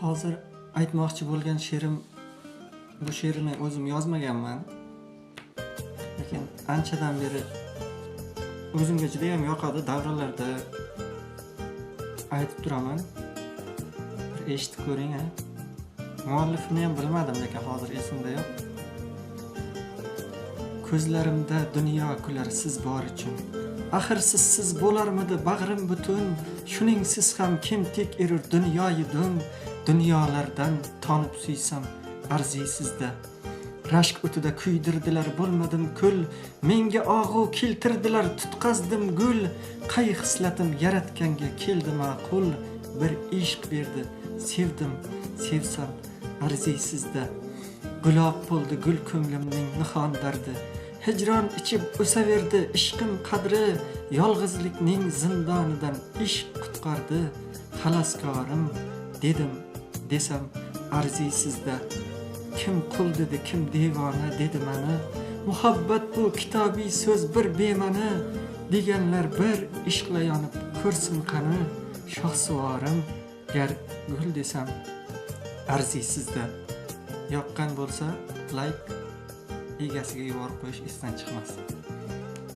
Hozir aytmoqchi bo'lgan she'rim, bu she'rni o'zim yozmaganman. Lekin anchadan beri o'zimga juda ham yoqadi, davralarda aytib turaman. Bir eshitib ko'ring, ha. Muallifini ham bilmadim, lekin hozir esimda yo'q. Ko'zlarimda dunyo kular siz bor uchun. Axir siz bo'larmidi bag'rim butun. Shuning siz ham kim tek erur dunyoyi dun. Dunyolardan tonib suysam arzisizda. Rashk o'tida kuydirdilar bo'lmadim kul. Menga og'u keltirdilar tutqazdim gul. Qay hislatim yaratganga keldi ma'qul. Bir ishq berdi, sevdim, sevsam arzisizda. Gulob bo'ldi gul ko'nglimning nihon dardi. Hijron ichib o'saverdi ishqim qadri. Yolg'izlikning zindonidan ishq qutqardi. Xalaskorim dedim, desam arzisizda. Kim qul dedi, kim devona dedi mana. Muhabbat bu kitobiy so'z bir bema'ni. Deganlar bir ishqla yonib ko'rsin qani. Shohsuvorim gar gul desam arzisizda. Yoqqan bo'lsa like, egasiga yuborib qo'yish esdan chiqmasin.